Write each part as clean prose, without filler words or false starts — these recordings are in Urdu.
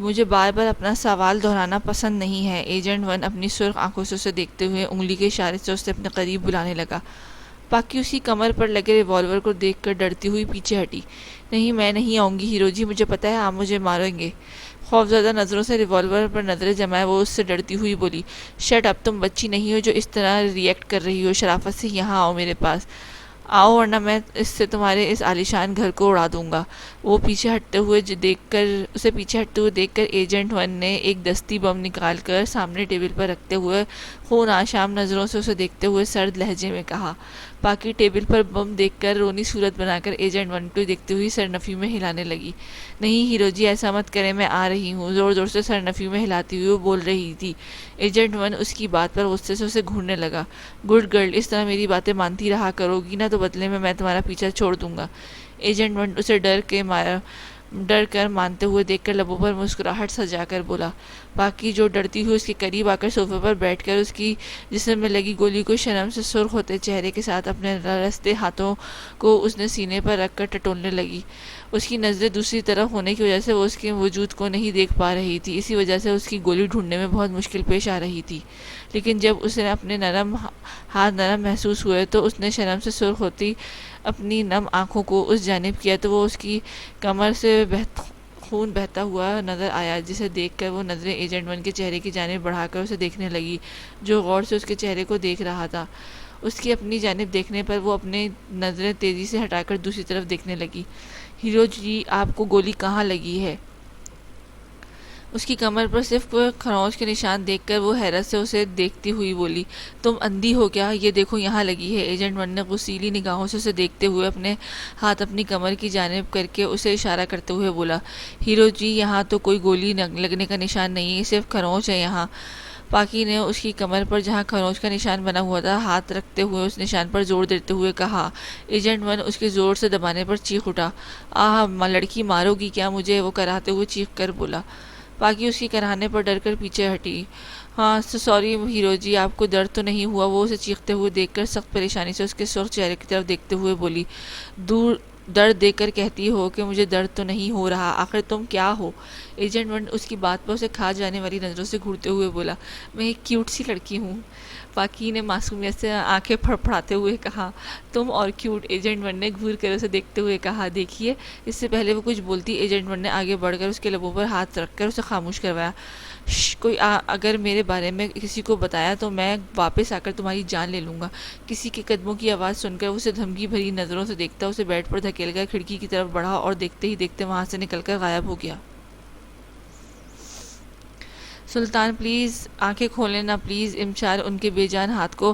مجھے بار بار اپنا سوال دہرانا پسند نہیں ہے۔ ایجنٹ ون اپنی سرخ آنکھوں سے اسے دیکھتے ہوئے انگلی کے اشارے سے اسے اپنے قریب بلانے لگا۔ پاکی اس کی کمر پر لگے ریوالور کو دیکھ کر ڈرتی ہوئی پیچھے ہٹی۔ نہیں، میں نہیں آؤں گی ہیرو جی، مجھے پتا ہے آپ مجھے ماریں گے۔ خوفزدہ نظروں سے ریوالور پر نظریں جمائے وہ اس سے ڈرتی ہوئی بولی، شٹ اپ، تم بچی نہیں ہو جو اس طرح ریئیکٹ کر رہی ہو، شرافت سے یہاں آؤ، میرے پاس آؤ، ورنہ میں اس سے تمہارے اس عالیشان گھر کو اڑا دوں گا۔ وہ پیچھے ہٹتے ہوئے دیکھ کر ایجنٹ ون نے ایک دستی بم نکال کر سامنے ٹیبل پر رکھتے ہوئے خون آشام نظروں سے اسے دیکھتے ہوئے سرد لہجے میں کہا۔ پاکی ٹیبل پر بم دیکھ کر رونی صورت بنا کر ایجنٹ ون کو دیکھتے ہوئی سرنفی میں ہلانے لگی۔ نہیں ہیرو جی، ایسا مت کریں، میں آ رہی ہوں، زور زور سے سرنفی میں ہلاتی ہوئی وہ بول رہی تھی۔ ایجنٹ ون اس کی بات پر غصے سے اسے گھورنے لگا۔ گڈ گرل، اس طرح میری باتیں مانتی رہا کرو گی نا تو بدلے میں تمہارا پیچھا چھوڑ دوں گا۔ ایجنٹ ون اسے ڈر کر مانتے ہوئے دیکھ کر لبوں پر مسکراہٹ سجا کر بولا۔ پاکی جو ڈرتی ہوئی اس کے قریب آ کر صوفے پر بیٹھ کر اس کی جسم میں لگی گولی کو شرم سے سرخ ہوتے چہرے کے ساتھ اپنے رستے ہاتھوں کو اس نے سینے پر رکھ کر ٹٹولنے لگی۔ اس کی نظریں دوسری طرف ہونے کی وجہ سے وہ اس کے وجود کو نہیں دیکھ پا رہی تھی، اسی وجہ سے اس کی گولی ڈھونڈنے میں بہت مشکل پیش آ رہی تھی۔ لیکن جب اسے اپنے ہاتھ نرم محسوس ہوئے تو اس نے شرم سے سرخ ہوتی اپنی نم آنکھوں کو اس جانب کیا تو وہ اس کی کمر سے خون بہتا ہوا نظر آیا، جسے دیکھ کر وہ نظریں ایجنٹ ون کے چہرے کی جانب بڑھا کر اسے دیکھنے لگی، جو غور سے اس کے چہرے کو دیکھ رہا تھا۔ اس کی اپنی جانب دیکھنے پر وہ اپنی نظریں تیزی سے ہٹا کر دوسری طرف دیکھنے لگی۔ ہیرو جی، آپ کو گولی کہاں لگی ہے؟ اس کی کمر پر صرف خروش کے نشان دیکھ کر وہ حیرت سے اسے دیکھتی ہوئی بولی، تم اندھی ہو کیا؟ یہ دیکھو یہاں لگی ہے۔ ایجنٹ ون نے غصیلی نگاہوں سے اسے دیکھتے ہوئے اپنے ہاتھ اپنی کمر کی جانب کر کے اسے اشارہ کرتے ہوئے بولا، ہیرو جی، یہاں تو کوئی گولی لگنے کا نشان نہیں ہے، صرف خروش ہے یہاں۔ پاکی نے اس کی کمر پر جہاں خروش کا نشان بنا ہوا تھا ہاتھ رکھتے ہوئے اس نشان پر زور دیتے ہوئے کہا۔ ایجنٹ ون اس کے زور سے دبانے پر چیخ اٹھا، لڑکی مارو گی کیا مجھے؟ وہ کراہتے ہوئے چیخ کر بولا۔ پاکی اس کی کراہنے پر ڈر کر پیچھے ہٹی۔ ہاں سوری ہیرو جی، آپ کو درد تو نہیں ہوا؟ وہ اسے چیختے ہوئے دیکھ کر سخت پریشانی سے اس کے سرخ چہرے کی طرف دیکھتے ہوئے بولی، درد دیکھ کر کہتی ہو کہ مجھے درد تو نہیں ہو رہا، آخر تم کیا ہو؟ ایجنٹ ون اس کی بات پر اسے کھا جانے والی نظروں سے گھورتے ہوئے بولا، میں ایک کیوٹ سی لڑکی ہوں۔ پاکی نے معصومیت سے آنکھیں پھڑپھڑاتے ہوئے کہا، تم اور کیوٹ؟ ایجنٹ ون نے گھور کر اسے دیکھتے ہوئے کہا۔ دیکھیے، اس سے پہلے وہ کچھ بولتی ایجنٹ ون نے آگے بڑھ کر اس کے لبوں پر ہاتھ رکھ کر اسے خاموش کروایا۔ کوئی اگر میرے بارے میں کسی کو بتایا تو میں واپس آ کر تمہاری جان لے لوں گا۔ کسی کے قدموں کی آواز سن کر اسے دھمکی بھری نظروں سے دیکھتا اسے بیڈ پر دھکیل کر کھڑکی کی طرف بڑھا اور دیکھتے ہی دیکھتے وہاں سے نکل کر غائب ہو گیا۔ سلطان پلیز آنکھیں کھولیں نا پلیز۔ امشال ان کے بے جان ہاتھ کو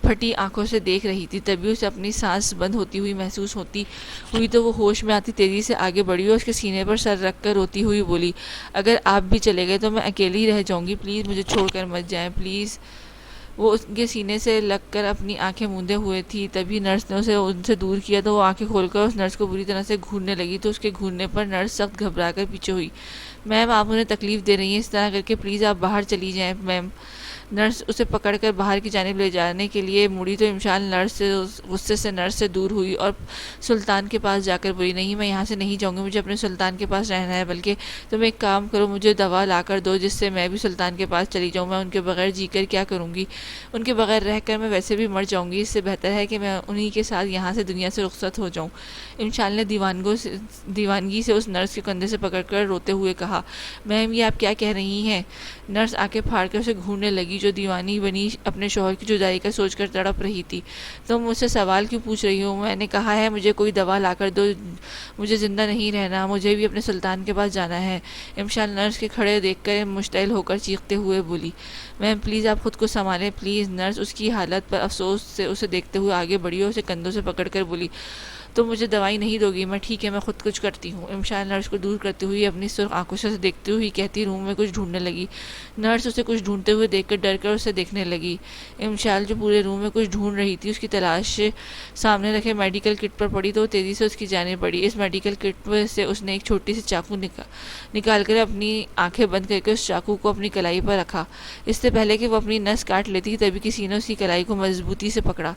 پھٹی آنکھوں سے دیکھ رہی تھی۔ تبھی اسے اپنی سانس بند ہوتی ہوئی محسوس ہوئی تو وہ ہوش میں آتی تیزی سے آگے بڑھی اور اس کے سینے پر سر رکھ کر روتی ہوئی بولی، اگر آپ بھی چلے گئے تو میں اکیلی رہ جاؤں گی، پلیز مجھے چھوڑ کر مت جائیں پلیز۔ وہ اس کے سینے سے لگ کر اپنی آنکھیں موندے ہوئے تھی، تبھی نرس نے اسے ان سے دور کیا تو وہ آنکھیں کھول کر اس نرس کو بری طرح سے گھورنے لگی تو اس کے گھورنے پر نرس سخت گھبرا کر پیچھے ہوئی۔ میم، آپ انہیں تکلیف دے رہی ہیں، اس طرح کر کے پلیز آپ باہر چلی جائیں میم۔ نرس اسے پکڑ کر باہر کی جانب لے جانے کے لیے مڑی تو امشال غصے سے نرس سے دور ہوئی اور سلطان کے پاس جا کر بولی، نہیں میں یہاں سے نہیں جاؤں گی، مجھے اپنے سلطان کے پاس رہنا ہے، بلکہ تم ایک کام کرو، مجھے دوا لا کر دو جس سے میں بھی سلطان کے پاس چلی جاؤں، میں ان کے بغیر جی کر کیا کروں گی؟ ان کے بغیر رہ کر میں ویسے بھی مر جاؤں گی، اس سے بہتر ہے کہ میں انہی کے ساتھ یہاں سے دنیا سے رخصت ہو جاؤں۔ امشال نے دیوانگی سے اس نرس کے کندھے سے پکڑ کر روتے ہوئے کہا، میم یہ آپ کیا کہہ رہی ہیں؟ نرس آنکھیں پھاڑ کر اسے گھورنے لگی جو دیوانی بنی اپنے شوہر کی جدائی کا سوچ کر تڑپ رہی تھی۔ تم مجھ سے سوال کیوں پوچھ رہی ہو؟ میں نے کہا ہے مجھے کوئی دوا لا کر دو، مجھے زندہ نہیں رہنا، مجھے بھی اپنے سلطان کے پاس جانا ہے۔ امشال نرس کے کھڑے دیکھ کر مشتعل ہو کر چیختے ہوئے بولی، میم پلیز آپ خود کو سنبھالیں پلیز۔ نرس اس کی حالت پر افسوس سے اسے دیکھتے ہوئے آگے بڑھی اور اسے کندھوں سے پکڑ کر بولی، تم مجھے دوائی نہیں دو گی؟ میں ٹھیک ہے، میں خود کچھ کرتی ہوں۔ امشال نرس کو دور کرتے ہوئی اپنی سرخ آنکھوں سے دیکھتی ہوئی کہتی روم میں کچھ ڈھونڈنے لگی۔ نرس اسے کچھ ڈھونڈتے ہوئے دیکھ کر ڈر کر اسے دیکھنے لگی۔ امشال جو پورے روم میں کچھ ڈھونڈ رہی تھی، اس کی تلاش سامنے رکھے میڈیکل کٹ پر پڑی تو وہ تیزی سے اس کی جانب بڑھی۔ اس میڈیکل کٹ سے اس نے ایک چھوٹی سی چاقو نکال کر اپنی آنکھیں بند کر کے اس چاقو کو اپنی کلائی پر رکھا۔ اس سے پہلے کہ وہ اپنی نس کاٹ لیتی تبھی کسی نے اس کی کلائی کو مضبوطی سے پکڑا۔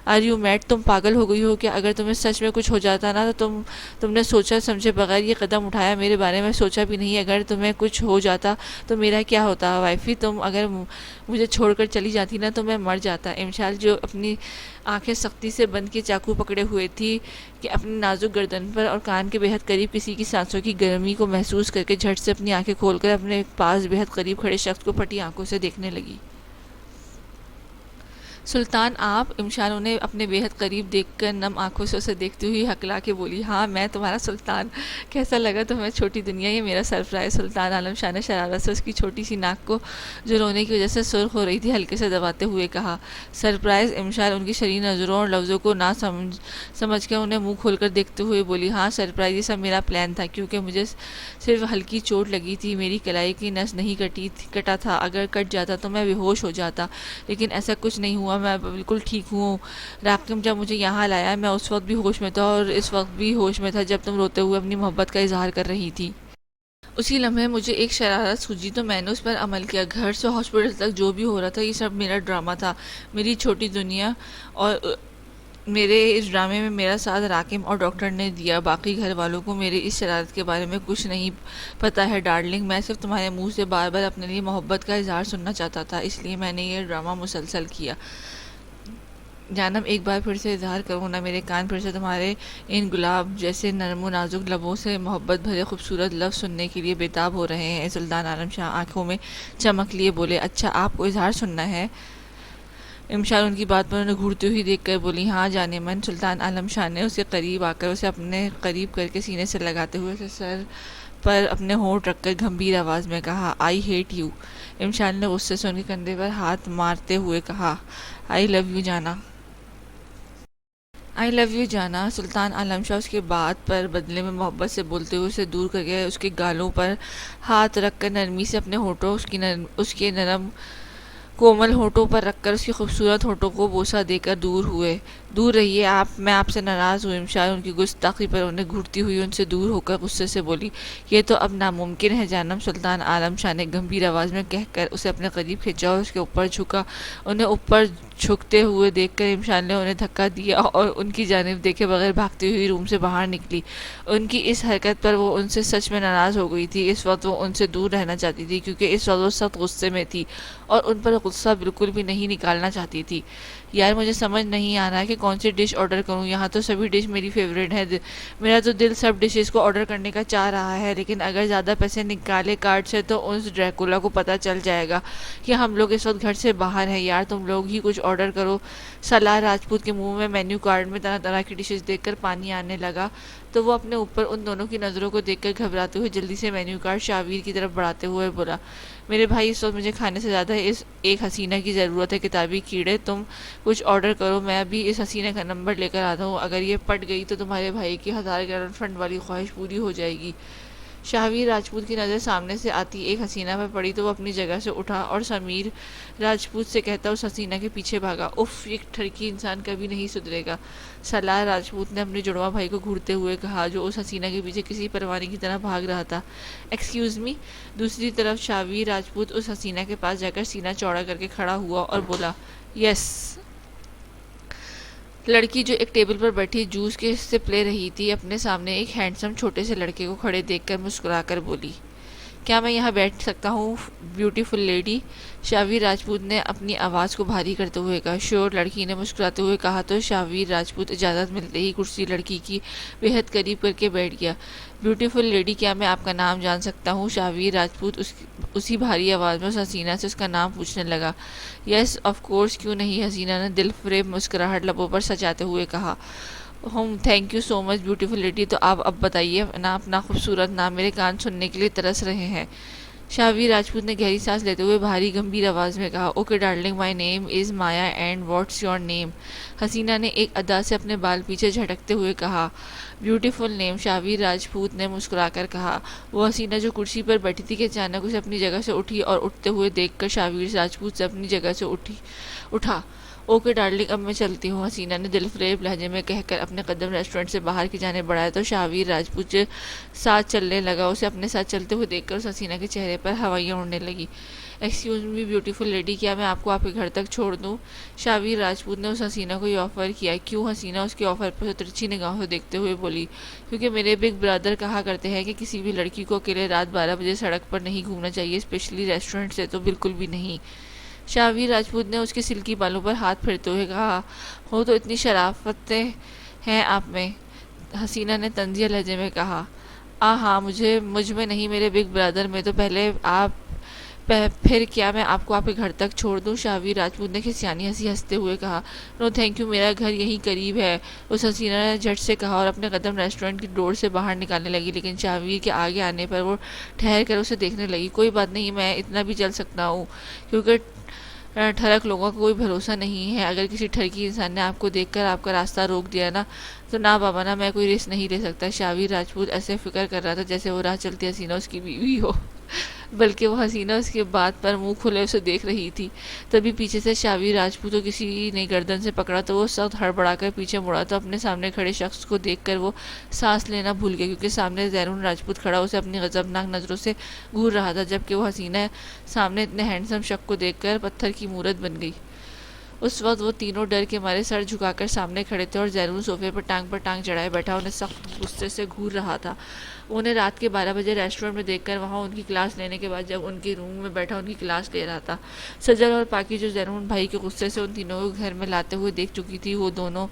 Are you mad? تم پاگل ہو گئی ہو کیا؟ اگر تمہیں سچ میں کچھ ہو جاتا نا تو تم نے سوچا سمجھے بغیر یہ قدم اٹھایا، میرے بارے میں سوچا بھی نہیں۔ اگر تمہیں کچھ ہو جاتا تو میرا کیا ہوتا وائفی؟ تم اگر مجھے چھوڑ کر چلی جاتی نا تو میں مر جاتا۔ امشال جو اپنی آنکھیں سختی سے بند کے چاقو پکڑے ہوئے تھی کہ اپنی نازک گردن پر اور کان کے بہت قریب کسی کی سانسوں کی گرمی کو محسوس کر کے جھٹ سے اپنی آنکھیں کھول کر اپنے پاس بہت قریب کھڑے شخص کو پھٹی آنکھوں سے دیکھنے لگی۔ سلطان آپ؟ امشال انہیں اپنے بہت قریب دیکھ کر نم آنکھوں سے اسے دیکھتی ہوئی ہکلا کے بولی، ہاں میں تمہارا سلطان، کیسا لگا تمہیں چھوٹی دنیا؟ یہ میرا سرپرائز۔ سلطان عالم شاہ نے شرارت سے اس کی چھوٹی سی ناک کو جو رونے کی وجہ سے سرخ ہو رہی تھی ہلکے سے دباتے ہوئے کہا۔ سرپرائز؟ امشال ان کی شریر نظروں اور لفظوں کو نہ سمجھ کر انہیں منہ کھول کر دیکھتے ہوئے بولی، ہاں سرپرائز، یہ سب میرا پلان تھا، کیونکہ مجھے صرف ہلکی چوٹ لگی تھی، میری کلائی کی نس نہیں کٹا تھا، اگر کٹ جاتا تو میں بے ہوش ہو جاتا، لیکن ایسا کچھ نہیں ہوا، میں بالکل ٹھیک ہوں۔ راقم جب مجھے یہاں لایا میں اس وقت بھی ہوش میں تھا اور اس وقت بھی ہوش میں تھا جب تم روتے ہوئے اپنی محبت کا اظہار کر رہی تھی۔ اسی لمحے مجھے ایک شرارت سوجی تو میں نے اس پر عمل کیا۔ گھر سے ہاسپٹل تک جو بھی ہو رہا تھا یہ سب میرا ڈرامہ تھا، میری چھوٹی دنیا، اور میرے اس ڈرامے میں میرا ساتھ راقم اور ڈاکٹر نے دیا۔ باقی گھر والوں کو میرے اس شرارت کے بارے میں کچھ نہیں پتا ہے ڈارلنگ، میں صرف تمہارے منہ سے بار بار اپنے لیے محبت کا اظہار سننا چاہتا تھا، اس لیے میں نے یہ ڈرامہ مسلسل کیا۔ جانم ایک بار پھر سے اظہار کروں نا، میرے کان پھر سے تمہارے ان گلاب جیسے نرم و نازک لبوں سے محبت بھرے خوبصورت لفظ سننے کے لیے بےتاب ہو رہے ہیں۔ سلطان عالم شاہ آنکھوں میں چمک لیے بولے، اچھا آپ کو اظہار سننا ہے؟ امشال ان کی بات پر انہیں گھورتے ہوئی دیکھ کر بولی، ہاں جانے من۔ سلطان عالم شاہ نے اسے قریب آ کر اسے اپنے قریب کر کے سینے سے لگاتے ہوئے اسے سر پر اپنے ہونٹ رکھ کر گمبھیر آواز میں کہا، آئی ہیٹ یو۔ امشال نے غصے سے ان کے کندھے پر ہاتھ مارتے ہوئے کہا، آئی لو یو جانا۔ آئی لو یو جانا۔ سلطان عالم شاہ اس کے بات پر بدلے میں محبت سے بولتے ہوئے اسے دور کر کے اس کے گالوں پر ہاتھ رکھ کر نرمی سے اپنے ہونٹوں اس کے نرم کومل ہونٹوں پر رکھ کر اس کی خوبصورت ہونٹوں کو بوسہ دے کر دور ہوئے۔ دور رہیے آپ، میں آپ سے ناراض ہوں۔ امشال ان کی گستاخی پر انہیں گھورتی ہوئی ان سے دور ہو کر غصے سے بولی، یہ تو اب ناممکن ہے جانم۔ سلطان عالم شاہ نے گمبھیر آواز میں کہہ کر اسے اپنے قریب کھینچا اور اس کے اوپر جھکا۔ انہیں اوپر جھکتے ہوئے دیکھ کر امشال نے انہیں دھکا دیا اور ان کی جانب دیکھے بغیر بھاگتی ہوئی روم سے باہر نکلی۔ ان کی اس حرکت پر وہ ان سے سچ میں ناراض ہو گئی تھی۔ اس وقت وہ ان سے دور رہنا چاہتی تھی کیونکہ اس وقت وہ سخت غصے میں تھی اور ان پر غصہ بالکل بھی نہیں نکالنا چاہتی تھی۔ یار مجھے سمجھ نہیں آ رہا کہ کون سی ڈش آرڈر کروں، یہاں تو سبھی ڈش میری فیوریٹ ہے، میرا تو دل سب ڈشز کو آرڈر کرنے کا چاہ رہا ہے، لیکن اگر زیادہ پیسے نکالے کارڈ سے تو اس ڈریکولا کو پتہ چل جائے گا کہ ہم لوگ اس وقت گھر سے باہر ہیں۔ یار تم لوگ ہی کچھ آرڈر کرو۔ سالار راجپوت کے منہ میں مینیو کارڈ میں طرح طرح کی ڈشز دیکھ کر پانی آنے لگا تو وہ اپنے اوپر ان دونوں کی نظروں کو دیکھ کر گھبراتے ہوئے جلدی سے مینیو کارڈ شاویر کی طرف بڑھاتے ہوئے بولا، میرے بھائی اس وقت مجھے کھانے سے زیادہ اس ایک حسینہ کی ضرورت ہے، کتابی کیڑے تم کچھ آرڈر کرو، میں ابھی اس حسینہ کا نمبر لے کر آتا ہوں، اگر یہ پٹ گئی تو تمہارے بھائی کی 1000 گرل فرینڈ والی خواہش پوری ہو جائے گی۔ شاہویر راجپوت کی نظر سامنے سے آتی ایک حسینہ پر پڑی تو وہ اپنی جگہ سے اٹھا اور سمیر راجپوت سے کہتا اس حسینہ کے پیچھے بھاگا، اف یہ ٹھڑکی انسان کبھی نہیں سدھرے گا۔ سالار راجپوت نے اپنے جڑواں بھائی کو گھورتے ہوئے کہا جو اس حسینہ کے پیچھے کسی پروانی کی طرح بھاگ رہا تھا، ایکسکیوز می۔ دوسری طرف شاہویر راجپوت اس حسینہ کے پاس جا کر سینہ چوڑا کر کے کھڑا ہوا اور بولا، یس۔ لڑکی جو ایک ٹیبل پر بیٹھی جوس کے سپ لے رہی تھی اپنے سامنے ایک ہینڈسم چھوٹے سے لڑکے کو کھڑے دیکھ کر مسکرا کر بولی، کیا میں یہاں بیٹھ سکتا ہوں بیوٹیفل لیڈی؟ شاہویر راجپوت نے اپنی آواز کو بھاری کرتے ہوئے کہا۔ شیور، لڑکی نے مسکراتے ہوئے کہا تو شاہویر راجپوت اجازت ملتے ہی کرسی لڑکی کی بےحد قریب کر کے بیٹھ گیا۔ بیوٹیفل لیڈی، کیا میں آپ کا نام جان سکتا ہوں؟ شاہویر راجپوت اسی بھاری آواز میں اس حسینہ سے اس کا نام پوچھنے لگا۔ یس آف کورس، کیوں نہیں، حسینہ نے دل فریب مسکراہٹ لبوں پر سجاتے ہوئے کہا۔ Thank you so much beautiful lady, تو آپ اب بتائیے نا اپنا خوبصورت نام، میرے کان سننے کے لیے ترس رہے ہیں۔ شاہویر راجپوت نے گہری سانس لیتے ہوئے بھاری گمبھیر آواز میں کہا، okay darling, my name is Maya and what's your name? حسینہ نے ایک ادا سے اپنے بال پیچھے جھٹکتے ہوئے کہا۔ بیوٹیفل نیم، شاہویر راجپوت نے مسکرا کر کہا۔ وہ حسینہ جو کرسی پر بیٹھی تھی کہ اچانک اسے اپنی جگہ سے اٹھی اور اٹھتے ہوئے دیکھ کر شاہویر راجپوت سے اپنی جگہ سے اٹھا۔ اوکے ڈارلنگ اب میں چلتی ہوں، حسینہ نے دل فریب لہجے میں کہہ کر اپنے قدم ریسٹورنٹ سے باہر کی جانب بڑھایا تو شاہویر راجپوت ساتھ چلنے لگا۔ اسے اپنے ساتھ چلتے ہوئے دیکھ کر اس حسینہ کے چہرے پر ہوائیاں اڑنے لگی۔ ایکسکیوز می بیوٹیفل لیڈی، کیا میں آپ کو آپ کے گھر تک چھوڑ دوں؟ شاہویر راجپوت نے اس حسینہ کو یہ آفر کیا۔ کیوں؟ حسینہ اس کے آفر پر ترچھی نگاہوں دیکھتے ہوئے بولی۔ کیونکہ میرے بگ برادر کہا کرتے ہیں کہ کسی بھی لڑکی کو اکیلے رات 12 بجے سڑک پر نہیں گھومنا چاہیے، اسپیشلی ریسٹورنٹ سے تو بالکل بھی نہیں۔ شاہویر راجپوت نے اس کے سلکی بالوں پر ہاتھ پھیرتے ہوئے کہا، ہو تو اتنی شرافتیں ہیں آپ میں؟ حسینہ نے طنزیہ لہجے میں کہا، ہاں مجھ میں نہیں، میرے بگ برادر میں۔ تو پہلے آپ پھر کیا میں آپ کو آپ کے گھر تک چھوڑ دوں؟ شاہویر راجپوت نے کھسیانی ہنسی ہنستے ہوئے کہا، نو تھینک یو، میرا گھر یہیں قریب ہے، اس حسینہ نے جھٹ سے کہا اور اپنے قدم ریسٹورنٹ کی ڈور سے باہر نکالنے لگی، لیکن شاہویر کے آگے آنے پر وہ ٹھہر کر اسے دیکھنے لگی۔ کوئی بات نہیں، میں اتنا بھی چل سکتا ہوں، کیونکہ ٹھرک لوگوں کا کوئی بھروسہ نہیں ہے۔ اگر کسی ٹھرکی انسان نے آپ کو دیکھ کر آپ کا راستہ روک دیا نا، تو نہ بابا نہ، میں کوئی رسک نہیں لے سکتا۔ شاہویر راجپوت ایسے فکر کر رہا تھا جیسے وہ راہ چلتی حسینہ اس کی بیوی ہو، بلکہ وہ حسینہ اس کے بات پر منہ کھلے اسے دیکھ رہی تھی۔ تبھی پیچھے سے شاہویر راجپوت کو کسی نے گردن سے پکڑا تو وہ سخت ہڑبڑا کر پیچھے مڑا تو اپنے سامنے کھڑے شخص کو دیکھ کر وہ سانس لینا بھول گیا، کیونکہ سامنے زیرون راجپوت کھڑا اسے اپنی غضبناک نظروں سے گھور رہا تھا، جبکہ وہ حسینہ سامنے اتنے ہینڈسم شخص کو دیکھ کر پتھر کی مورت بن گئی۔ اس وقت وہ تینوں ڈر کے مارے سر جھکا کر سامنے کھڑے تھے اور زیرون صوفے پر ٹانگ چڑھائے بیٹھا انہیں سخت غصے سے گھور رہا تھا۔ انہیں رات کے 12 بجے ریسٹورنٹ میں دیکھ کر وہاں ان کی کلاس لینے کے بعد جب ان کے روم میں بیٹھا ان کی کلاس لے رہا تھا۔ سجل اور پاکی جو زیرون بھائی کے غصے سے ان تینوں کو گھر میں لاتے ہوئے دیکھ چکی تھی، وہ دونوں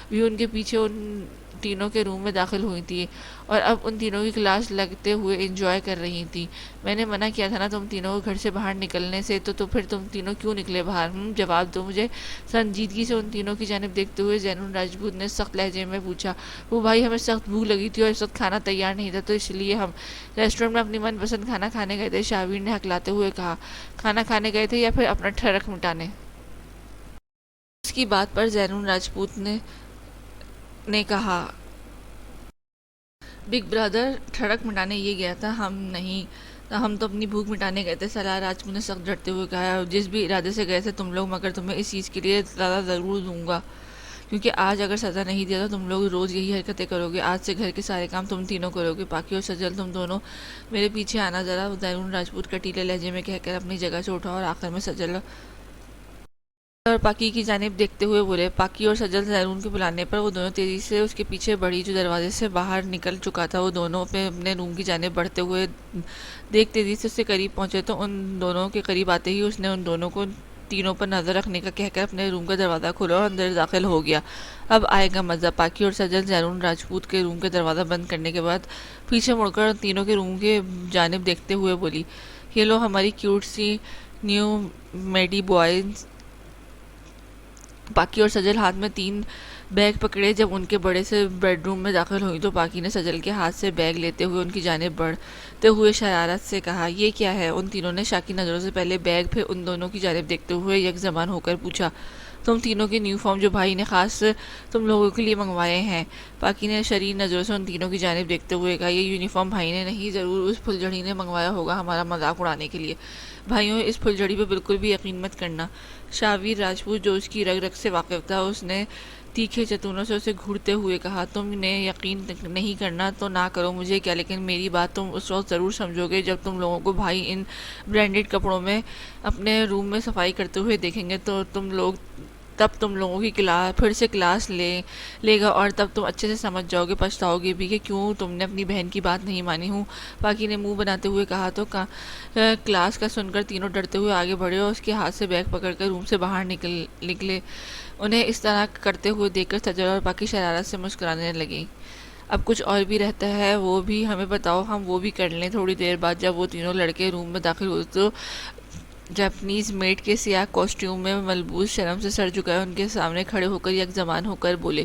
بھی ان کے پیچھے ان تینوں کے روم میں داخل ہوئی تھی اور اب ان تینوں کی کلاس لگتے ہوئے انجوائے کر رہی تھی۔ میں نے منع کیا تھا نا تم تینوں کو گھر سے باہر نکلنے سے، تو پھر تم تینوں کیوں نکلے باہر؟ جواب دو مجھے۔ سنجیدگی سے ان تینوں کی جانب دیکھتے ہوئے زیرون راجپوت نے سخت لہجے میں پوچھا، وہ بھائی ہمیں سخت بھوک لگی تھی اور اس وقت کھانا تیار نہیں تھا، تو اس لیے ہم ریسٹورنٹ میں اپنی من پسند کھانا کھانے گئے تھے۔ شاہویر نے ہکلاتے ہوئے کہا، کھانا کھانے گئے تھے یا پھر اپنا ٹھڑک مٹانے؟ اس کی بات پر زیرون راجپوت نے کہا، بگ برادر ٹھڑک مٹانے یہ گیا تھا، ہم نہیں، ہم تو اپنی بھوک مٹانے گئے تھے۔ سالار راجپوت نے سخت ڈرتے ہوئے کہا، جس بھی ارادے سے گئے تھے تم لوگ، مگر تمہیں اس چیز کے لیے سزا ضرور دوں گا، کیونکہ آج اگر سزا نہیں دیا تو تم لوگ روز یہی حرکتیں کرو گے۔ آج سے گھر کے سارے کام تم تینوں کرو گے۔ پاکی اور سجل تم دونوں میرے پیچھے آنا ذرا، زیرون راجپوت کٹیلے لہجے میں کہہ کر اپنی جگہ سے اٹھا اور آخر میں سجل اور پاکی کی جانب دیکھتے ہوئے بولے۔ پاکی اور سجل زیرون کے بلانے پر وہ دونوں تیزی سے اس کے پیچھے بڑھی، جو دروازے سے باہر نکل چکا تھا۔ وہ دونوں اپنے روم کی جانب بڑھتے ہوئے دیکھ تیزی سے اس سے قریب پہنچے تو ان دونوں کے قریب آتے ہی اس نے ان دونوں کو تینوں پر نظر رکھنے کا کہہ کر اپنے روم کا دروازہ کھولا اور اندر داخل ہو گیا۔ اب آئے گا مزہ۔ پاکی اور سجل زیرون راجپوت کے روم کا دروازہ بند کرنے کے بعد پیچھے مڑ کر تینوں کے روم کی جانب دیکھتے ہوئے بولی، یہ لو ہماری کیوٹ سی نیو میڈی بوائز۔ پاکی اور سجل ہاتھ میں 3 بیگ پکڑے جب ان کے بڑے سے بیڈ روم میں داخل ہوئی تو پاکی نے سجل کے ہاتھ سے بیگ لیتے ہوئے ان کی جانب بڑھتے ہوئے شرارت سے کہا، یہ کیا ہے؟ ان تینوں نے شاکی نظروں سے پہلے بیگ پھر ان دونوں کی جانب دیکھتے ہوئے یک زبان ہو کر پوچھا، تم تینوں کے نیو فارم جو بھائی نے خاص تم لوگوں کے لیے منگوائے ہیں؟ پاکی نے شریر نظروں سے ان تینوں کی جانب دیکھتے ہوئے کہا، یہ یونیفارم بھائی نے نہیں، ضرور اس پھلجھڑی نے منگوایا ہوگا ہمارا مذاق اڑانے کے لیے۔ بھائیوں، اس پھلجھڑی پہ بالکل بھی یقین مت کرنا۔ شاہویر راجپوت جو اس کی رگ رگ سے واقف تھا، اس نے تیکھے چتونوں سے اسے گھورتے ہوئے کہا، تم نے یقین نہیں کرنا تو نہ کرو، مجھے کیا، لیکن میری بات تم اس وقت ضرور سمجھو گے جب تم لوگوں کو بھائی ان برانڈڈ کپڑوں میں اپنے روم میں صفائی کرتے ہوئے دیکھیں گے تو تب تم لوگوں کی پھر سے کلاس لے گا اور تب تم اچھے سے سمجھ جاؤ گے، پچھتاؤ گے بھی کہ کیوں تم نے اپنی بہن کی بات نہیں مانی ہوں۔ پاکی نے منہ بناتے ہوئے کہا تو کلاس کا سن کر تینوں ڈرتے ہوئے آگے بڑھے اور اس کے ہاتھ سے بیگ پکڑ کر روم سے باہر نکلے۔ انہیں اس طرح کرتے ہوئے دیکھ کر سجل اور پاکی شرارت سے مسکرانے لگے۔ اب کچھ اور بھی رہتا ہے وہ بھی ہمیں بتاؤ، ہم وہ بھی کر لیں۔ تھوڑی دیر بعد جب وہ تینوں لڑکے روم میں داخل ہوئے تو جاپنیز میڈ کے سیاہ کاسٹیوم میں ملبوس شرم سے سر جھکائے ان کے سامنے کھڑے ہو کر یک زبان ہو کر بولے،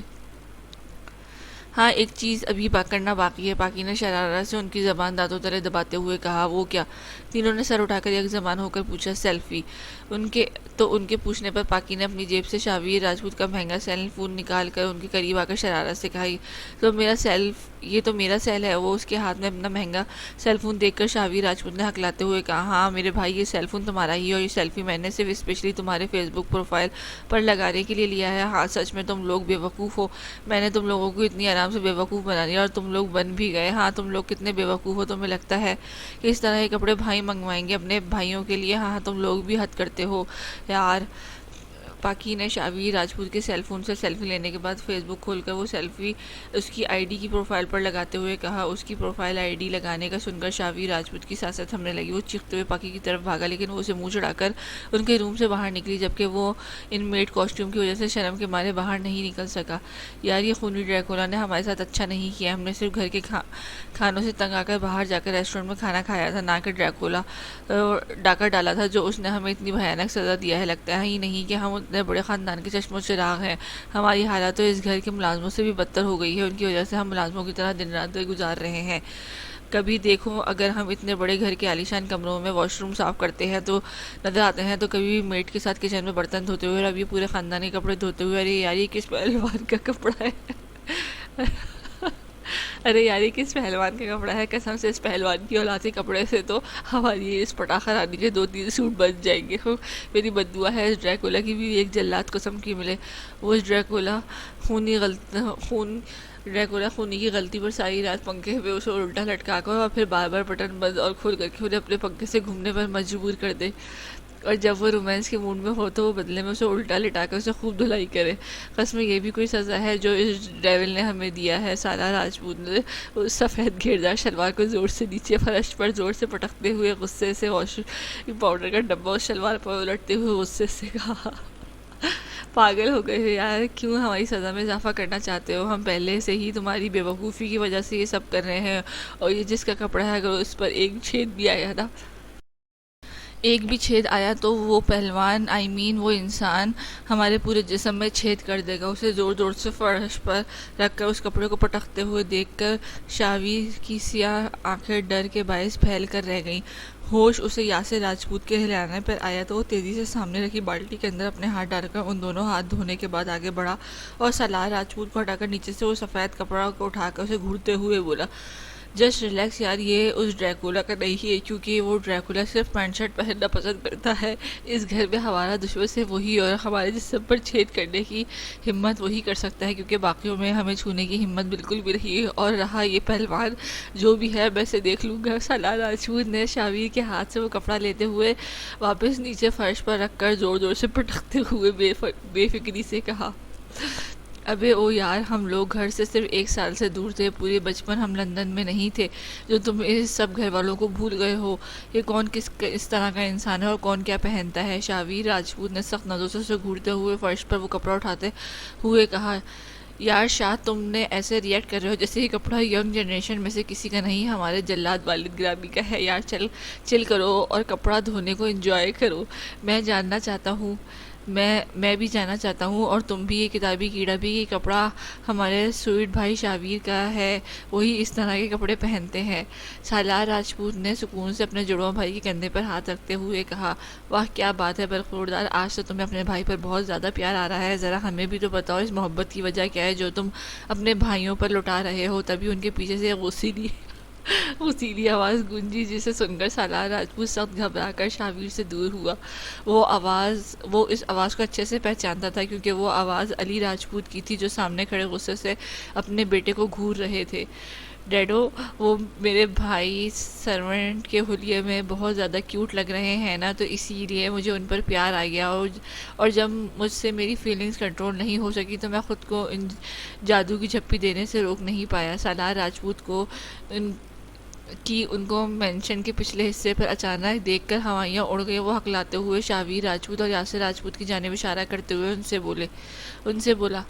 ہاں ایک چیز ابھی کرنا باقی ہے، پاکی نے شرارت سے ان کی زبان دانتوں تلے دباتے ہوئے کہا۔ وہ کیا؟ تینوں نے سر اٹھا کر یک زبان ہو کر پوچھا۔ سیلفی۔ ان کے پوچھنے پر پاکی نے اپنی جیب سے شاویر راجپوت کا مہنگا سیل فون نکال کر ان کے قریب آ کر شرارت سے کہا، یہ تو میرا سیل ہے۔ وہ اس کے ہاتھ میں اپنا مہنگا سیل فون دیکھ کر شاویر راجپوت نے ہکلاتے ہوئے کہا، ہاں میرے بھائی، یہ سیل فون تمہارا ہی ہے اور یہ سیلفی میں نے صرف اسپیشلی تمہارے فیس بک پروفائل پر لگانے کے لیے لیا ہے۔ ہاں سچ میں تم لوگ بے وقوف ہو، میں نے تم لوگوں کو اتنی آرام سے بے وقوف بنا دیا اور تم لوگ بن بھی گئے۔ ہاں تم لوگ کتنے بے وقوف ہو، تمہیں لگتا ہے کہ اس طرح کے کپڑے بھائی منگوائیں گے اپنے بھائیوں کے لیے؟ ہاں تم لوگ بھی حد کرتے ہو یار۔ پاکی نے شاویر راجپوت کے سیل فون سے سیلفی لینے کے بعد فیس بک کھول کر وہ سیلفی اس کی آئی ڈی کی پروفائل پر لگاتے ہوئے کہا۔ اس کی پروفائل آئی ڈی لگانے کا سن کر شاویر راجپوت کی سانسیں تھمنے لگی۔ وہ چیختے ہوئے پاکی کی طرف بھاگا، لیکن وہ اسے منہ چڑھا کر ان کے روم سے باہر نکلی، جبکہ وہ ان میڈ کاسٹیوم کی وجہ سے شرم کے مارے باہر نہیں نکل سکا۔ یار یہ خونی ڈریکولا نے ہمارے ساتھ اچھا نہیں کیا، ہم نے صرف گھر کے کھانوں سے تنگ آ کر باہر جا کر ریسٹورینٹ میں کھانا کھایا تھا، نہ کہ ڈریکولا ڈاکہ ڈالا تھا جو اس نے ہمیں اتنی بھیانک سزا دیا ہے۔ لگتا ہے ہی نہیں کہ ہم اتنے بڑے خاندان کے چشم و چراغ ہیں۔ ہماری حالت تو اس گھر کے ملازموں سے بھی بدتر ہو گئی ہے، ان کی وجہ سے ہم ملازموں کی طرح دن رات گزار رہے ہیں۔ کبھی دیکھو، اگر ہم اتنے بڑے گھر کے عالیشان کمروں میں واش روم صاف کرتے ہیں تو نظر آتے ہیں، تو کبھی میڈ کے ساتھ کچن میں برتن دھوتے ہوئے، اور اب یہ پورے خاندان کے کپڑے دھوتے ہوئے۔ ارے یار یہ کس پہلوان کا کپڑا ہے؟ ارے یار یہ کس پہلوان کا کپڑا ہے؟ قسم سے اس پہلوان کی اولاد کے کپڑے سے تو ہماری اس پٹاخہ رانی کے 2-3 سوٹ بچ جائیں گے۔ میری بد دعا ہے اس ڈریکولا کی بھی ایک جلاد قسم کی ملے۔ وہ اس ڈریکولا خونی کی غلطی پر ساری رات پنکھے پہ اسے الٹا لٹکا کر اور پھر بار بار بٹن بند اور کھول کر کے انہیں اپنے پنکھے سے گھومنے پر مجبور کر دے، اور جب وہ رومانس کے موڈ میں ہو تو وہ بدلے میں اسے الٹا لٹا کر اسے خوب دھلائی کرے۔ قسم یہ بھی کوئی سزا ہے جو اس ڈیول نے ہمیں دیا ہے؟ سالار راجپوت نے اس سفید گھیردار شلوار کو زور سے نیچے فرش پر زور سے پٹکتے ہوئے غصے سے واشنگ پاؤڈر کا ڈبہ اس شلوار پر الٹتے ہوئے غصے سے کہا، پاگل ہو گئے ہو یار، کیوں ہماری سزا میں اضافہ کرنا چاہتے ہو؟ ہم پہلے سے ہی تمہاری بے وقوفی کی وجہ سے یہ سب کر رہے ہیں، اور یہ جس کا کپڑا ہے اگر اس پر ایک چھید بھی آیا تو وہ پہلوان وہ انسان ہمارے پورے جسم میں چھید کر دے گا۔ اسے زور زور سے فرش پر رکھ کر اس کپڑے کو پٹکتے ہوئے دیکھ کر شاویر کی سیاہ آنکھیں ڈر کے باعث پھیل کر رہ گئیں۔ ہوش اسے یاسر راجپوت کے ہلانے پر آیا تو وہ تیزی سے سامنے رکھی بالٹی کے اندر اپنے ہاتھ ڈال کر ان دونوں ہاتھ دھونے کے بعد آگے بڑھا اور سالار راجپوت کو ہٹا کر نیچے سے وہ سفید کپڑا کو اٹھا کر اسے گھورتے ہوئے بولا، جسٹ ریلیکس یار، یہ اس ڈریکولا کا نہیں ہے، کیونکہ وہ ڈریکولا صرف پینٹ شرٹ پہننا پسند کرتا ہے۔ اس گھر میں ہمارا دشمن صرف وہی، اور ہمارے جسم پر چھید کرنے کی ہمت وہی کر سکتا ہے، کیونکہ باقیوں میں ہمیں چھونے کی ہمت بالکل بھی نہیں۔ اور رہا یہ پہلوان، جو بھی ہے میں اسے دیکھ لوں گا۔ سالار راجپوت نے شاویر کے ہاتھ سے وہ کپڑا لیتے ہوئے واپس نیچے فرش پر رکھ کر زور زور سے پٹکتے ہوئے بے فکری سے کہا، ابے او یار، ہم لوگ گھر سے صرف 1 سال سے دور تھے، پورے بچپن ہم لندن میں نہیں تھے جو تم اس سب گھر والوں کو بھول گئے ہو۔ یہ کون اس طرح کا انسان ہے اور کون کیا پہنتا ہے؟ شاویر راجپوت نے سخت نظروں سے اسے گھورتے ہوئے فرش پر وہ کپڑا اٹھاتے ہوئے کہا، یار شاہ، تم نے ایسے ریئیکٹ کر رہے ہو جیسے یہ کپڑا ینگ جنریشن میں سے کسی کا نہیں، ہمارے جلاد والد گرامی کا ہے۔ یار چل کرو اور کپڑا دھونے کو انجوائے کرو۔ میں بھی جاننا چاہتا ہوں، اور تم بھی، یہ کتابی کیڑا بھی، یہ کپڑا ہمارے سویٹ بھائی شاویر کا ہے، وہی اس طرح کے کپڑے پہنتے ہیں۔ سالار راجپوت نے سکون سے اپنے جڑواں بھائی کے کندھے پر ہاتھ رکھتے ہوئے کہا، واہ کیا بات ہے برخوردار، آج تو تمہیں اپنے بھائی پر بہت زیادہ پیار آ رہا ہے۔ ذرا ہمیں بھی تو بتاؤ اس محبت کی وجہ کیا ہے جو تم اپنے بھائیوں پر لٹا رہے ہو؟ تبھی ان کے پیچھے سے غصیلی آواز گونجی، جسے سن کر سالار راجپوت سخت گھبرا کر شاویر سے دور ہوا۔ وہ اس آواز کو اچھے سے پہچانتا تھا، کیونکہ وہ آواز علی راجپوت کی تھی جو سامنے کھڑے غصے سے اپنے بیٹے کو گھور رہے تھے۔ ڈیڈو، وہ میرے بھائی سرونٹ کے حلیے میں بہت زیادہ کیوٹ لگ رہے ہیں نا، تو اسی لیے مجھے ان پر پیار آ گیا، اور جب مجھ سے میری فیلنگز کنٹرول نہیں ہو سکی تو میں خود کو ان جادو کی جھپی دینے سے روک نہیں پایا۔ سالار راجپوت ان کو مینشن کے پچھلے حصے پر اچانک دیکھ کر ہوائیاں اڑ گئی۔ وہ ہکلاتے ہوئے شاویر راجپوت اور یاسر راجپوت کی جانب اشارہ کرتے ہوئے ان سے بولا،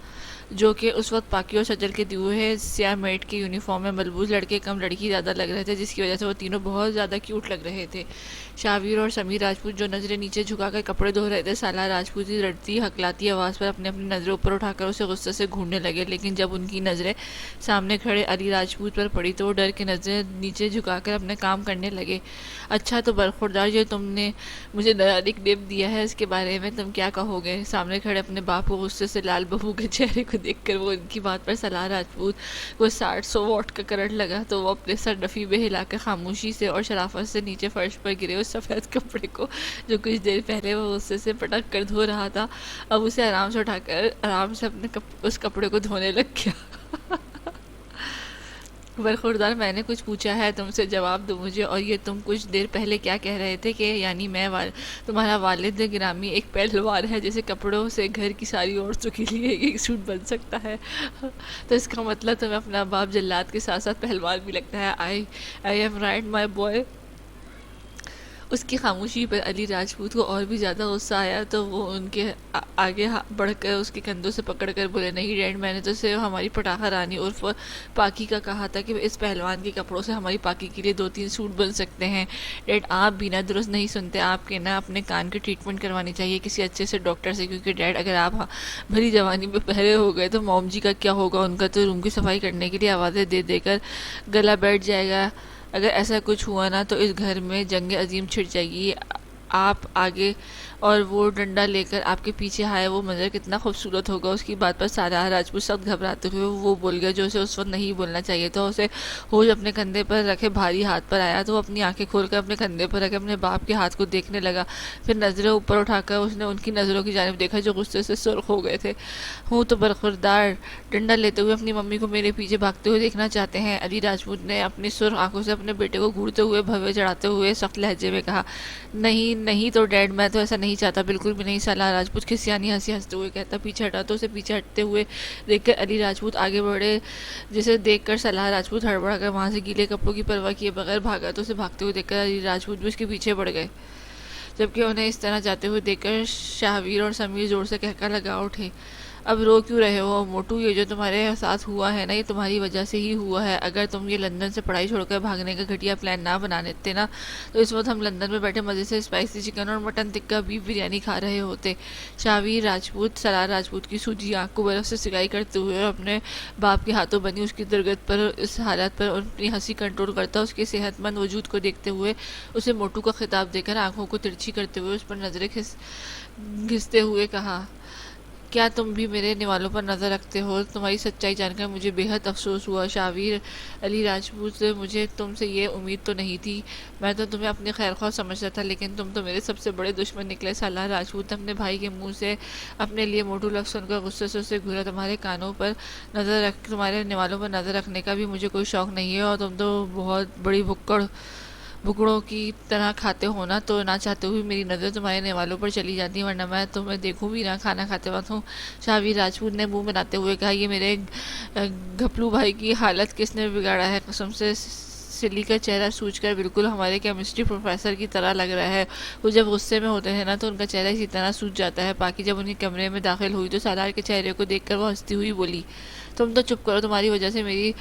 جو کہ اس وقت پاکی اور سجل کے دیے سیاہ میٹ کے یونیفارم میں ملبوس لڑکے کم لڑکی زیادہ لگ رہے تھے، جس کی وجہ سے وہ تینوں بہت زیادہ کیوٹ لگ رہے تھے۔ شاویر اور سمیر راجپوت جو نظریں نیچے جھکا کر کپڑے دھو رہے تھے، سالار راجپوت کی رڑتی ہکلاتی آواز پر اپنی نظریں اوپر اٹھا کر اسے غصے سے گھورنے لگے، لیکن جب ان کی نظریں سامنے کھڑے علی راجپوت پر پڑی تو وہ ڈر کے نظریں نیچے جھکا کر اپنے کام کرنے لگے۔ اچھا تو برخوردار، جو تم نے مجھے نیا نک نیم دیا ہے اس کے بارے میں تم کیا کہو گے؟ سامنے کھڑے اپنے باپ کو غصے سے لال بہو کے چہرے کو دیکھ کر وہ ان کی بات پر سالار راجپوت کو 60-100 واٹ کا کرنٹ لگا تو وہ اپنے سر نفی میں ہلا کر خاموشی سے اور شرافت سے نیچے فرش پر گرے اس سفید کپڑے کو جو کچھ دیر پہلے وہ غصے سے پٹک کر دھو رہا تھا، اب اسے آرام سے اٹھا کر آرام سے اپنے اس کپڑے کو دھونے لگ گیا۔ برخوردار، میں نے کچھ پوچھا ہے تم سے، جواب دو مجھے، اور یہ تم کچھ دیر پہلے کیا کہہ رہے تھے کہ یعنی میں تمہارا والد گرامی ایک پہلوان ہے جسے کپڑوں سے گھر کی ساری عورتوں کے لیے ایک سوٹ بن سکتا ہے؟ تو اس کا مطلب تمہیں اپنا باپ جلاد کے ساتھ ساتھ پہلوان بھی لگتا ہے۔ I am right my boy. اس کی خاموشی پر علی راجپوت کو اور بھی زیادہ غصہ آیا تو وہ ان کے آگے بڑھ کر اس کے کندھوں سے پکڑ کر بولے، نہیں ڈیڈ، میں نے تو صرف ہماری پٹاخہ رانی عرف پاکی کا کہا تھا کہ اس پہلوان کے کپڑوں سے ہماری پاکی کے لیے 2-3 سوٹ بن سکتے ہیں۔ ڈیڈ آپ بھی نہ درست نہیں سنتے، آپ کے نہ اپنے کان کی ٹریٹمنٹ کروانی چاہیے کسی اچھے سے ڈاکٹر سے، کیونکہ ڈیڈ اگر آپ بھری جوانی میں پہلے ہو گئے تو موم جی کا کیا ہوگا؟ ان کا تو روم کی صفائی کرنے کے لیے آوازیں دے دے کر گلا بیٹھ جائے گا۔ اگر ایسا کچھ ہوا نا تو اس گھر میں جنگ عظیم چھڑ جائے گی۔ آپ آگے اور وہ ڈنڈا لے کر آپ کے پیچھے آئے، وہ منظر کتنا خوبصورت ہوگا۔ اس کی بات پر سالار راجپوت سخت گھبراتے ہوئے وہ بول گیا جو اسے اس وقت نہیں بولنا چاہیے تھا۔ اسے ہوش اپنے کندھے پر رکھے بھاری ہاتھ پر آیا تو وہ اپنی آنکھیں کھول کر اپنے کندھے پر رکھے اپنے باپ کے ہاتھ کو دیکھنے لگا، پھر نظریں اوپر اٹھا کر اس نے ان کی نظروں کی جانب دیکھا جو غصے سے سرخ ہو گئے تھے۔ ہوں تو برخوردار ڈنڈا لیتے ہوئے اپنی ممی کو میرے پیچھے بھاگتے ہوئے دیکھنا چاہتے ہیں؟ علی راجپوت نے اپنی سرخ آنکھوں سے اپنے بیٹے کو گھورتے ہوئے بھوے چڑھاتے ہوئے سخت لہجے میں کہا۔ نہیں تو ڈیڈ، میں تو ایسا نہیں چاہتا، بالکل بھی نہیں۔ سالار راجپوت کھسیانی ہنسی ہنستے ہوئے کہتا، پیچھے ہٹا تو اسے پیچھے ہٹتے ہوئے دیکھ کر علی راجپوت آگے بڑھے، جسے دیکھ کر سالار راجپوت ہڑبڑا کر وہاں سے گیلے کپڑوں کی پرواہ کیے بغیر بھاگا تو اسے بھاگتے ہوئے دیکھ کر علی راجپوت بھی اس کے پیچھے بڑھ گئے، جبکہ انہیں اس طرح جاتے ہوئے دیکھ کر شاویر اور سمیر زور سے کہہ کر لگا اٹھے۔ اب رو کیوں رہے ہو موٹو؟ یہ جو تمہارے ساتھ ہوا ہے نا، یہ تمہاری وجہ سے ہی ہوا ہے۔ اگر تم یہ لندن سے پڑھائی چھوڑ کر بھاگنے کا گھٹیا پلان نہ بناتے نا تو اس وقت ہم لندن میں بیٹھے مزے سے اسپائسی چکن اور مٹن ٹکا بیف بریانی کھا رہے ہوتے۔ شاویر راجپوت سالار راجپوت کی سوجی آنکھ کو برف سے سکائی کرتے ہوئے اور اپنے باپ کے ہاتھوں بنی اس کی درگت پر اس حالت پر اپنی ہنسی کنٹرول کرتا اس کے صحت مند وجود کو دیکھتے ہوئے اسے موٹو کا خطاب دے کر آنکھوں کو ترچھی کرتے ہوئے اس پر نظریں گھستے ہوئے کہا، کیا تم بھی میرے نوالوں پر نظر رکھتے ہو؟ تمہاری سچائی جان کر مجھے بے حد افسوس ہوا شاویر علی راجپوت، مجھے تم سے یہ امید تو نہیں تھی، میں تو تمہیں اپنے خیر خواہ سمجھتا تھا، لیکن تم تو میرے سب سے بڑے دشمن نکلے۔ سالار راجپوت اپنے بھائی کے منہ سے اپنے لیے موٹو لفظ سن کر غصے سے اسے گھورا، تمہارے نوالوں پر نظر رکھنے کا بھی مجھے کوئی شوق نہیں ہے، اور تم تو بہت بڑی بکڑوں کی طرح کھاتے ہو نا، تو نہ چاہتے ہوئے میری نظر تمہارے نوالوں پر چلی جاتی، ورنہ میں تمہیں دیکھوں بھی نہ کھانا کھاتے وقت ہوں۔ شاویر راجپوت نے منہ بناتے ہوئے کہا، یہ میرے گھپلو بھائی کی حالت کس نے بگاڑا ہے؟ قسم سے سلی کا چہرہ سوچ کر بالکل ہمارے کیمسٹری پروفیسر کی طرح لگ رہا ہے۔ وہ جب غصے میں ہوتے ہیں نا تو ان کا چہرہ اسی طرح سوچ جاتا ہے۔ پاکی جب ان کے کمرے میں داخل ہوئی تو سالار کے چہرے کو دیکھ کر وہ ہنستی ہوئی بولی، تم تو چپ کرو، تمہاری وجہ سے میری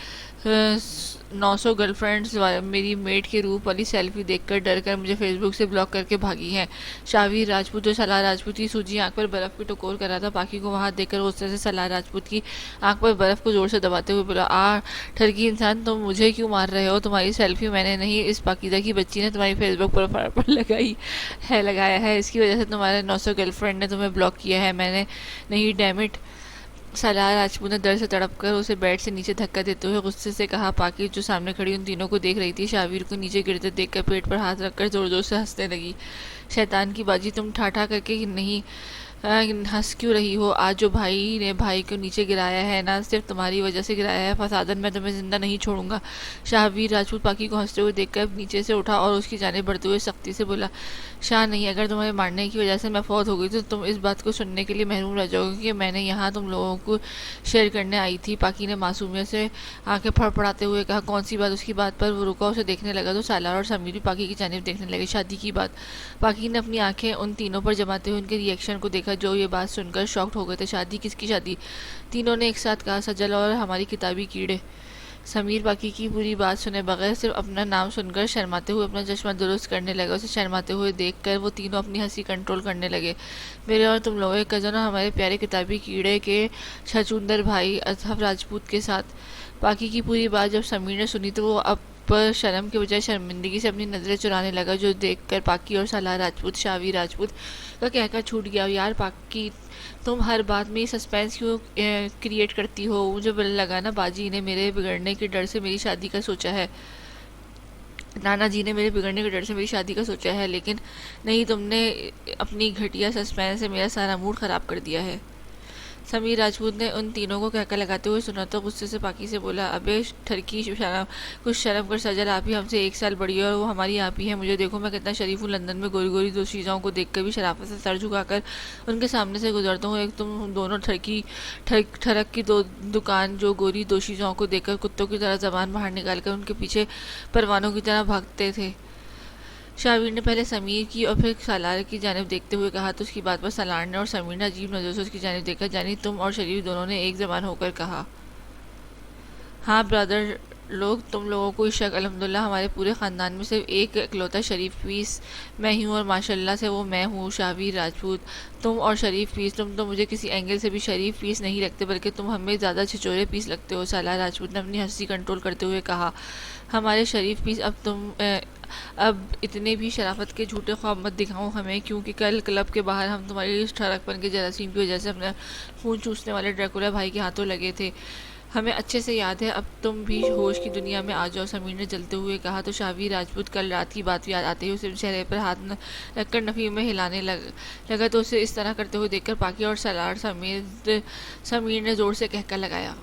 900 گرل فرینڈز میری میٹ کے روپ والی سیلفی دیکھ کر ڈر کر مجھے فیس بک سے بلاک کر کے بھاگی ہیں۔ شاویر راجپوت جو سالار راجپوت کی سوجی آنکھ پر برف کی ٹکور کر رہا تھا، پاکی کو وہاں دیکھ کر غصے سے سالار راجپوت کی آنکھ پر برف کو زور سے دباتے ہوئے بولا، ٹھرکی انسان، تم مجھے کیوں مار رہے ہو؟ تمہاری سیلفی میں نے نہیں، اس پاکیزہ کی بچی نے تمہاری فیس بک پروفائل پر لگایا ہے، اس کی وجہ سے تمہارے 900 گرل فرینڈ نے تمہیں بلاک کیا ہے، میں نے نہیں، ڈیم اٹ۔ سالار راجپوت نے ڈر سے تڑپ کر اسے بیڈ سے نیچے دھکا دیتے ہوئے غصے سے کہا۔ پاکی جو سامنے کھڑی ان تینوں کو دیکھ رہی تھی، شاویر کو نیچے گرتے دیکھ کر پیٹ پر ہاتھ رکھ کر زور زور سے ہنسنے لگی۔ شیطان کی باجی، تم ٹھا کر کے نہیں ہنس کیوں رہی ہو؟ آج جو بھائی نے بھائی کو نیچے گرایا ہے نا، صرف تمہاری وجہ سے گرایا ہے، فسادن میں تمہیں زندہ نہیں چھوڑوں گا۔ شاویر راجپوت پاکی کو ہنستے ہوئے دیکھ کر نیچے سے اٹھا اور اس کی جانب بڑھتے ہوئے سختی سے بولا، شاہ نہیں، اگر تمہارے مارنے کی وجہ سے میں فوت ہو گئی تو تم اس بات کو سننے کے لیے محروم رہ جاؤ گے کہ میں نے یہاں تم لوگوں کو شیئر کرنے آئی تھی۔ پاکی نے معصومیت سے آنکھیں پھڑ پڑاتے ہوئے کہا، کون سی بات؟ اس کی بات پر وہ رکا، اسے دیکھنے لگا تو سالار اور سمیر بھی پاکی کی جانب دیکھنے لگے۔ شادی کی بات۔ پاکی نے اپنی آنکھیں ان تینوں پر جماتے ہوئے ان کے ری ایکشن کو دیکھا جو یہ بات سن کر شاکڈ ہو گئے تھے۔ شادی؟ کس کی شادی؟ تینوں نے ایک ساتھ کہا۔ سجل اور ہماری کتابی کیڑے۔ سمیر باقی کی پوری بات سنے بغیر صرف اپنا نام سن کر شرماتے ہوئے اپنا چشمہ درست کرنے لگا۔ اسے شرماتے ہوئے دیکھ کر وہ تینوں اپنی ہنسی کنٹرول کرنے لگے۔ میرے اور تم لوگوں کے کزن اور ہمارے پیارے کتابی کیڑے کے چھچوندر بھائی اطہر راجپوت کے ساتھ۔ باقی کی پوری بات جب سمیر نے سنی تو وہ اب پر شرم کے بجائے شرمندگی سے اپنی نظریں چرانے لگا، جو دیکھ کر پاکی اور سالار راجپوت شاوی راجپوت کا کہکہ چھوٹ گیا۔ یار پاکی، تم ہر بات میں یہ سسپینس کیوں کریٹ کرتی ہو؟ مجھے لگا نا باجی نے میرے بگڑنے کے ڈر سے میری شادی کا سوچا ہے، نانا جی نے میرے بگڑنے کے ڈر سے میری شادی کا سوچا ہے، لیکن نہیں، تم نے اپنی گھٹیا سسپینس سے میرا سارا موڈ خراب کر دیا ہے۔ سمیر راجپوت نے ان تینوں کو کہکہ لگاتے ہوئے سنا تو غصے سے پاکی سے بولا، ابے ٹھرکی، کچھ شرم کر سجل، آپ ہی ہم سے 1 سال بڑی ہے اور وہ ہماری آپ ہی ہے۔ مجھے دیکھو میں کتنا شریف ہوں، لندن میں گوری گوری دوشیزاؤں کو دیکھ کر بھی شرافت سے سر جھکا کر ان کے سامنے سے گزرتا ہوں۔ ایک تم دونوں ٹھرک کی دکان جو گوری دوشیزاؤں کو دیکھ کر کتوں کی طرح زبان باہر نکال کر ان کے پیچھے پروانوں کی طرح بھاگتے تھے۔ شاویر نے پہلے سمیر کی اور پھر سالار کی جانب دیکھتے ہوئے کہا تو اس کی بات پر سالار نے اور سمیر نے عجیب نظروں سے اس کی جانب دیکھا، یعنی تم اور شریف دونوں نے ایک زبان ہو کر کہا۔ ہاں برادر لوگ، تم لوگوں کو شک الحمدللہ ہمارے پورے خاندان میں صرف ایک اکلوتا شریف پیس میں ہی ہوں، اور ماشاءاللہ سے وہ میں ہوں، شاویر راجپوت۔ تم اور شریف پیس، تم تو مجھے کسی اینگل سے بھی شریف پیس نہیں لگتے، بلکہ تم ہمیں زیادہ چھچورے پیس لگتے ہو۔ سالار راجپوت نے اپنی ہنسی کنٹرول کرتے ہوئے کہا، ہمارے شریف پیس، اب اتنے بھی شرافت کے جھوٹے خواب مت دکھاؤ ہمیں، کیونکہ کل کلب کے باہر ہم تمہاری اس ٹھڑک پن کے جراثیم کی وجہ سے اپنا خون چوسنے والے ڈریکولا بھائی کے ہاتھوں لگے تھے، ہمیں اچھے سے یاد ہے۔ اب تم بھی ہوش کی دنیا میں آ جاؤ، سمیر نے جلتے ہوئے کہا تو شاویر راجپوت کل رات کی بات یاد آتے ہی اسے چہرے پر ہاتھ رکھ کر نفی میں ہلانے لگا تو اسے اس طرح کرتے ہوئے دیکھ کر پاکی اور سالار سمیر نے زور سے کہکہ لگایا۔